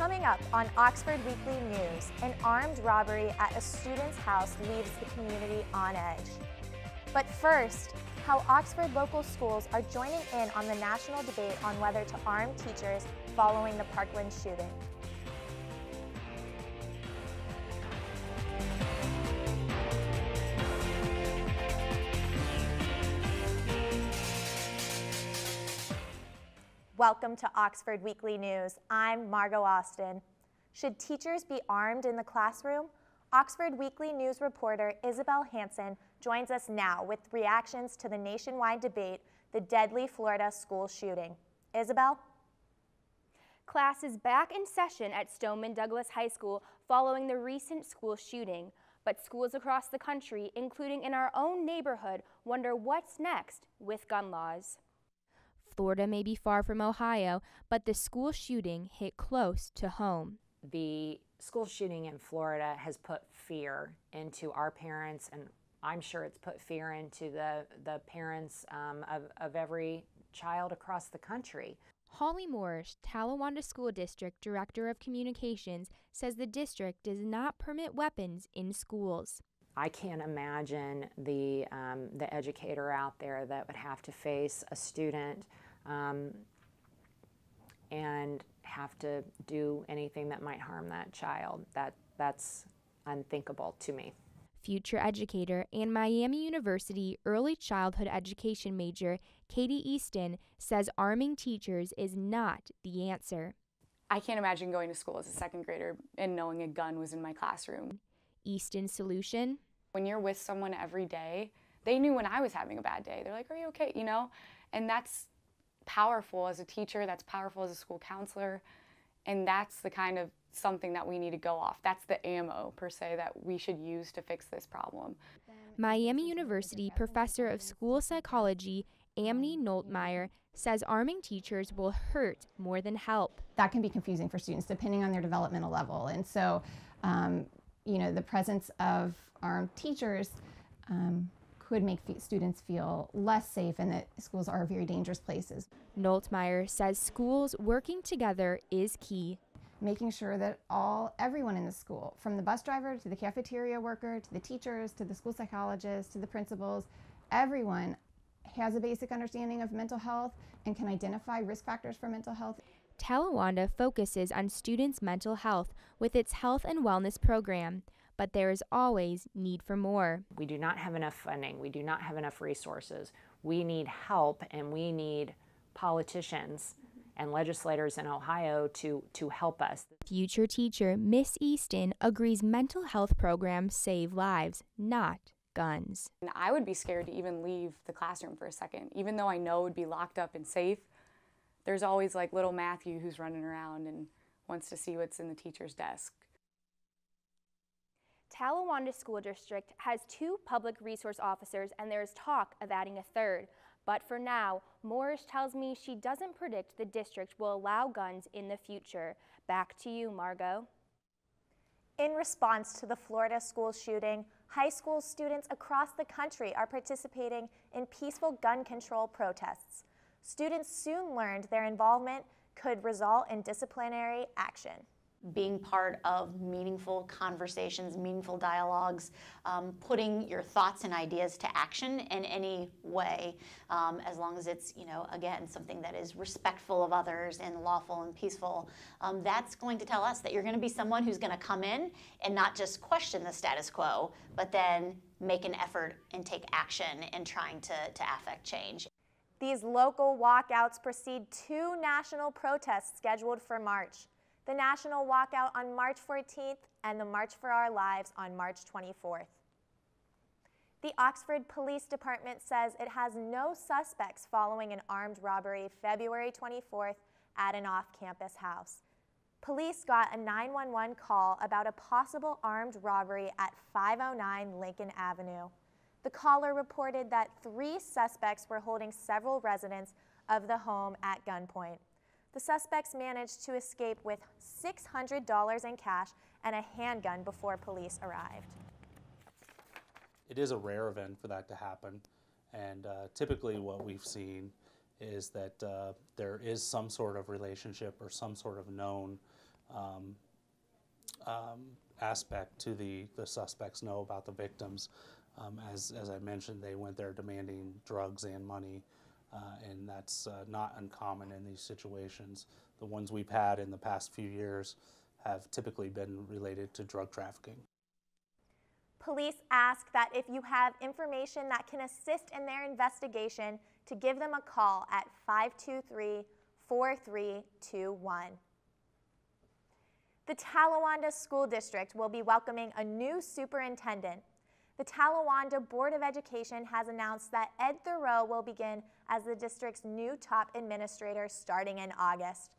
Coming up on Oxford Weekly News, an armed robbery at a student's house leaves the community on edge. But first, how Oxford local schools are joining in on the national debate on whether to arm teachers following the Parkland shooting. Welcome to Oxford Weekly News. I'm Margot Austin. Should teachers be armed in the classroom? Oxford Weekly News reporter Isabel Hansen joins us now with reactions to the nationwide debate, the deadly Florida school shooting. Isabel? Class is back in session at Stoneman Douglas High School following the recent school shooting. But schools across the country, including in our own neighborhood, wonder what's next with gun laws. Florida may be far from Ohio, but the school shooting hit close to home. The school shooting in Florida has put fear into our parents, and I'm sure it's put fear into the parents of every child across the country. Holly Moorish, Talawanda School District Director of Communications, says the district does not permit weapons in schools. I can't imagine the educator out there that would have to face a student and have to do anything that might harm that child. That's unthinkable to me. Future educator and Miami University early childhood education major Katie Easton says arming teachers is not the answer. I can't imagine going to school as a second grader and knowing a gun was in my classroom. Easton's solution? When you're with someone every day, they knew when I was having a bad day. They're like, are you okay? You know, and that's powerful as a teacher, that's powerful as a school counselor, and that's the kind of something that we need to go off. That's the ammo, per se, that we should use to fix this problem. Miami University professor of school psychology, Amnie Noltmeyer, says arming teachers will hurt more than help. That can be confusing for students depending on their developmental level. And so, the presence of armed teachers could make students feel less safe, and that schools are very dangerous places. Noltmeyer says schools working together is key. Making sure that everyone in the school, from the bus driver to the cafeteria worker, to the teachers, to the school psychologists, to the principals, everyone has a basic understanding of mental health and can identify risk factors for mental health. Talawanda focuses on students' mental health with its health and wellness program, but there is always need for more. We do not have enough funding. We do not have enough resources. We need help, and we need politicians and legislators in Ohio to help us. Future teacher Miss Easton agrees mental health programs save lives, not guns. And I would be scared to even leave the classroom for a second. Even though I know it would be locked up and safe, there's always like little Matthew who's running around and wants to see what's in the teacher's desk. Talawanda School District has 2 public resource officers, and there is talk of adding a third. But for now, Moorish tells me she doesn't predict the district will allow guns in the future. Back to you, Margot. In response to the Florida school shooting, high school students across the country are participating in peaceful gun control protests. Students soon learned their involvement could result in disciplinary action. Being part of meaningful conversations, meaningful dialogues, putting your thoughts and ideas to action in any way, as long as it's, again, something that is respectful of others and lawful and peaceful, that's going to tell us that you're going to be someone who's going to come in and not just question the status quo, but then make an effort and take action in trying to affect change. These local walkouts precede 2 national protests scheduled for March. The national walkout on March 14th and the March for Our Lives on March 24th. The Oxford Police Department says it has no suspects following an armed robbery February 24th at an off-campus house. Police got a 911 call about a possible armed robbery at 509 Lincoln Avenue. The caller reported that 3 suspects were holding several residents of the home at gunpoint. The suspects managed to escape with $600 in cash and a handgun before police arrived. It is a rare event for that to happen, and typically what we've seen is that there is some sort of relationship or some sort of known aspect to the suspects know about the victims. As I mentioned, they went there demanding drugs and money, and that's not uncommon in these situations. The ones we've had in the past few years have typically been related to drug trafficking. Police ask that if you have information that can assist in their investigation, to give them a call at 523-4321. The Talawanda School District will be welcoming a new superintendent. The Talawanda Board of Education has announced that Ed Thoreau will begin as the district's new top administrator starting in August.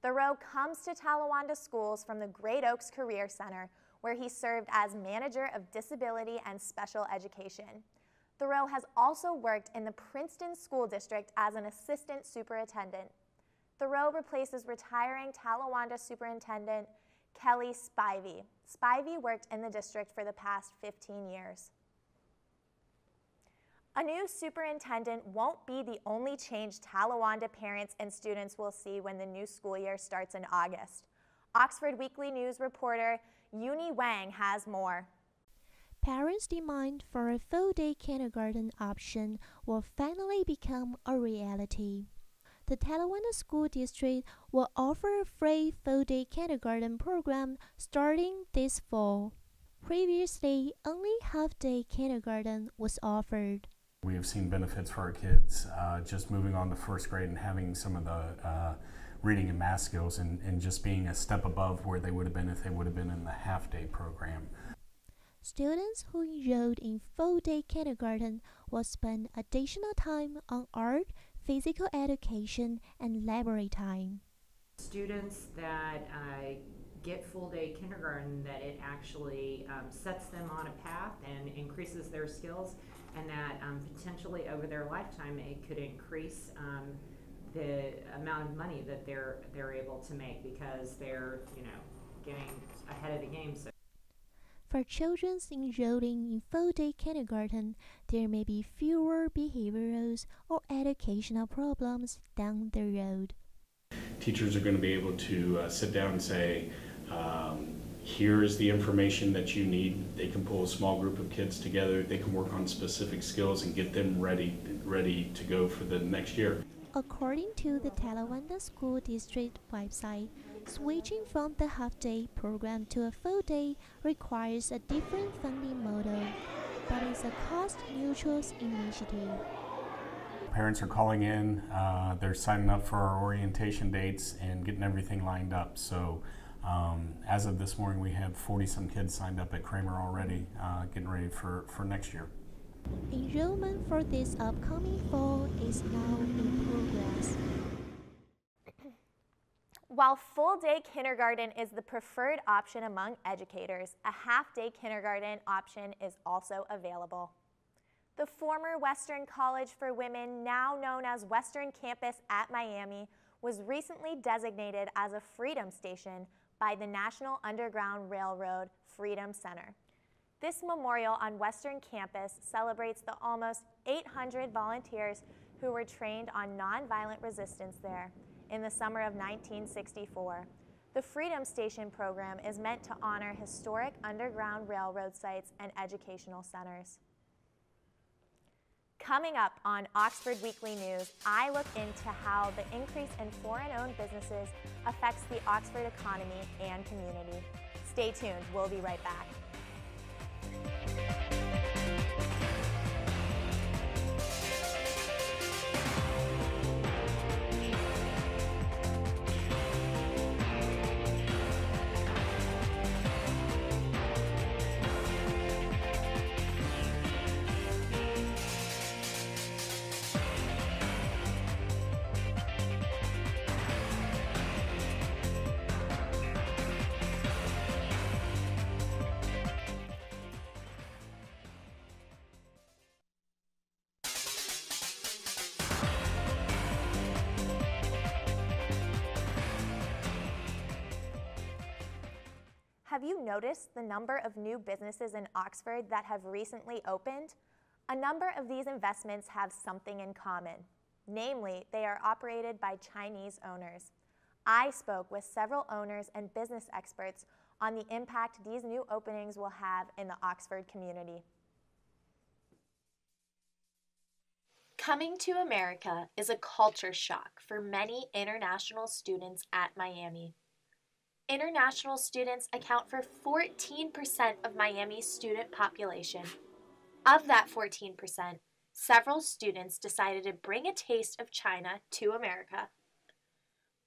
Thoreau comes to Talawanda schools from the Great Oaks Career Center, where he served as manager of disability and special education. Thoreau has also worked in the Princeton School District as an assistant superintendent. Thoreau replaces retiring Talawanda superintendent Kelly Spivey. Spivey worked in the district for the past 15 years. A new superintendent won't be the only change Talawanda parents and students will see when the new school year starts in August. Oxford Weekly News reporter Uni Wang has more. Parents' demand for a full-day kindergarten option will finally become a reality. The Talawanda School District will offer a free full-day kindergarten program starting this fall. Previously, only half-day kindergarten was offered. We have seen benefits for our kids just moving on to first grade and having some of the reading and math skills and just being a step above where they would have been if they would have been in the half-day program. Students who enrolled in full-day kindergarten will spend additional time on art, physical education, and library time. Students that get full-day kindergarten, that it actually sets them on a path and increases their skills, and that potentially over their lifetime it could increase the amount of money that they're able to make because they're getting ahead of the game. So for children enrolling in full-day kindergarten, there may be fewer behavioral or educational problems down the road. Teachers are going to be able to sit down and say, here's the information that you need. They can pull a small group of kids together. They can work on specific skills and get them ready to go for the next year. According to the Talawanda School District website, switching from the half-day program to a full day requires a different funding model, but it's a cost-neutral initiative. Parents are calling in, they're signing up for our orientation dates and getting everything lined up. So as of this morning, we have 40-some kids signed up at Kramer already, getting ready for next year. Enrollment for this upcoming fall is now in progress. While full-day kindergarten is the preferred option among educators, a half-day kindergarten option is also available. The former Western College for Women, now known as Western Campus at Miami, was recently designated as a Freedom Station by the National Underground Railroad Freedom Center. This memorial on Western Campus celebrates the almost 800 volunteers who were trained on nonviolent resistance there in the summer of 1964. The Freedom Station program is meant to honor historic Underground Railroad sites and educational centers. Coming up on Oxford Weekly News, I look into how the increase in foreign-owned businesses affects the Oxford economy and community. Stay tuned, we'll be right back. Have you noticed the number of new businesses in Oxford that have recently opened? A number of these investments have something in common. Namely, they are operated by Chinese owners. I spoke with several owners and business experts on the impact these new openings will have in the Oxford community. Coming to America is a culture shock for many international students at Miami. International students account for 14% of Miami's student population. Of that 14%, several students decided to bring a taste of China to America.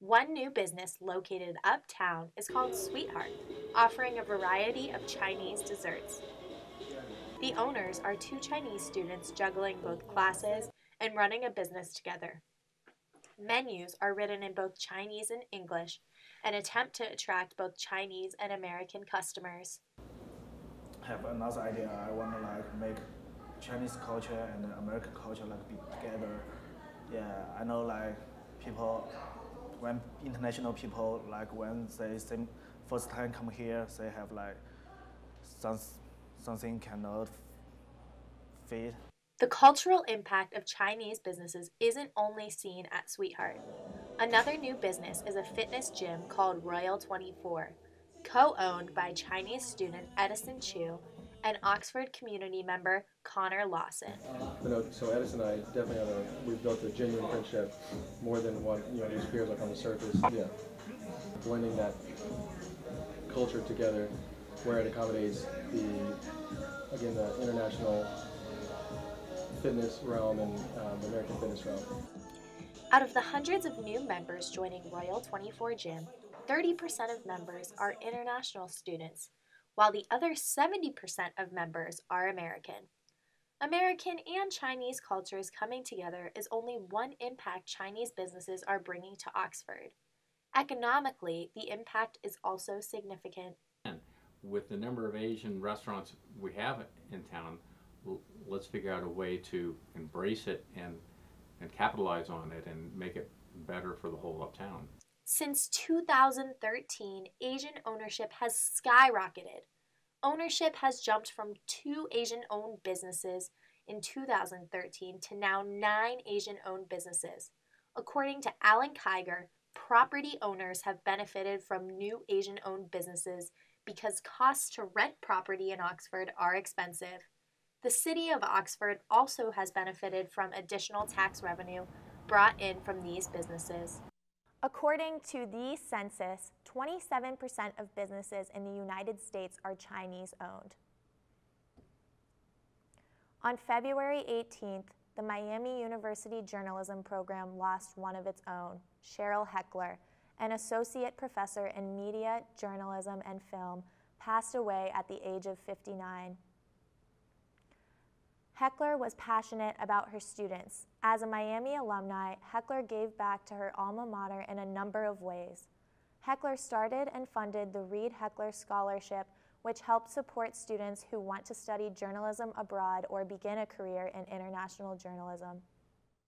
One new business located uptown is called Sweetheart, offering a variety of Chinese desserts. The owners are two Chinese students juggling both classes and running a business together. Menus are written in both Chinese and English, an attempt to attract both Chinese and American customers. I have another idea. I want to make Chinese culture and American culture be together. Yeah, I know people, when international people when they first time come here, they have something cannot fit. The cultural impact of Chinese businesses isn't only seen at Sweetheart. Another new business is a fitness gym called Royal 24, co-owned by Chinese student Edison Chu and Oxford community member Connor Lawson. So Edison and I definitely we've built a genuine friendship, more than what these peers on the surface. Yeah, blending that culture together, where it accommodates the international fitness realm and the American fitness realm. Out of the hundreds of new members joining Royal 24 Gym, 30% of members are international students, while the other 70% of members are American. American and Chinese cultures coming together is only one impact Chinese businesses are bringing to Oxford. Economically, the impact is also significant. With the number of Asian restaurants we have in town, let's figure out a way to embrace it and capitalize on it and make it better for the whole of town. Since 2013, Asian ownership has skyrocketed. Ownership has jumped from 2 Asian-owned businesses in 2013 to now 9 Asian-owned businesses. According to Alan Kiger, property owners have benefited from new Asian-owned businesses because costs to rent property in Oxford are expensive. The city of Oxford also has benefited from additional tax revenue brought in from these businesses. According to the census, 27% of businesses in the United States are Chinese-owned. On February 18th, the Miami University Journalism Program lost one of its own, Cheryl Heckler, an associate professor in media, journalism, and film, passed away at the age of 59. Heckler was passionate about her students. As a Miami alumni, Heckler gave back to her alma mater in a number of ways. Heckler started and funded the Reed Heckler Scholarship, which helped support students who want to study journalism abroad or begin a career in international journalism.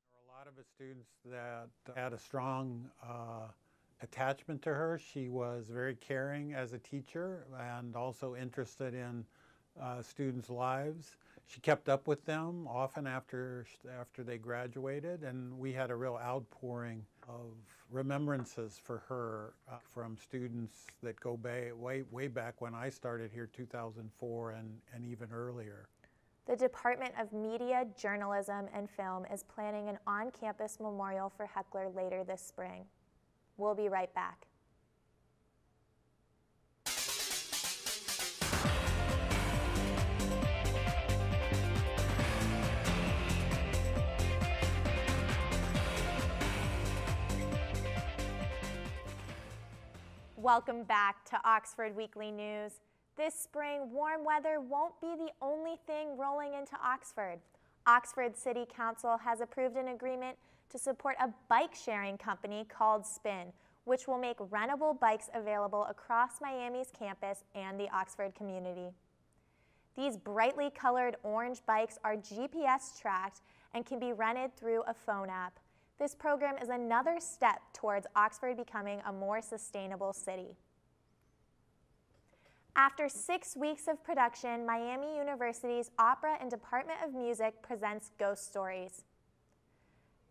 There were a lot of the students that had a strong attachment to her. She was very caring as a teacher and also interested in students' lives. She kept up with them often after they graduated, and we had a real outpouring of remembrances for her from students that go way back when I started here, 2004, and even earlier. The Department of Media, Journalism, and Film is planning an on-campus memorial for Heckler later this spring. We'll be right back. Welcome back to Oxford Weekly News. This spring, warm weather won't be the only thing rolling into Oxford. Oxford City Council has approved an agreement to support a bike-sharing company called Spin, which will make rentable bikes available across Miami's campus and the Oxford community. These brightly colored orange bikes are GPS tracked and can be rented through a phone app. This program is another step towards Oxford becoming a more sustainable city. After 6 weeks of production, Miami University's Opera and Department of Music presents Ghost Stories.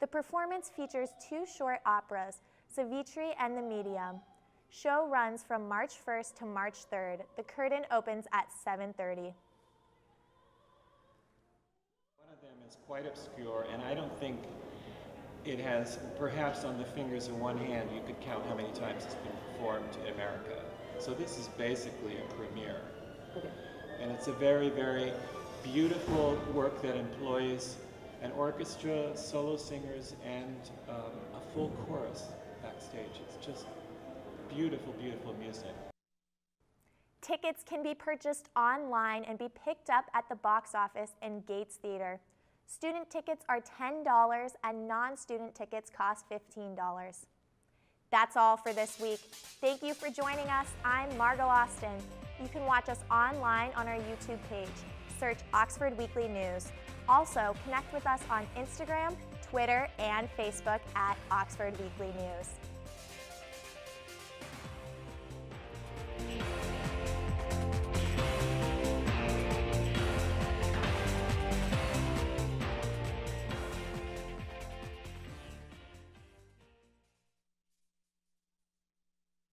The performance features 2 short operas Savitri and the Medium. Show runs from March 1st to March 3rd. The curtain opens at 7:30. One of them is quite obscure, and I don't think it has, perhaps on the fingers of one hand, you could count how many times it's been performed in America. So this is basically a premiere. And it's a very, very beautiful work that employs an orchestra, solo singers, and a full chorus backstage. It's just beautiful, beautiful music. Tickets can be purchased online and be picked up at the box office in Gates Theater. Student tickets are $10 and non-student tickets cost $15. That's all for this week. Thank you for joining us. I'm Margot Austin. You can watch us online on our YouTube page. Search Oxford Weekly News. Also, connect with us on Instagram, Twitter, and Facebook at Oxford Weekly News.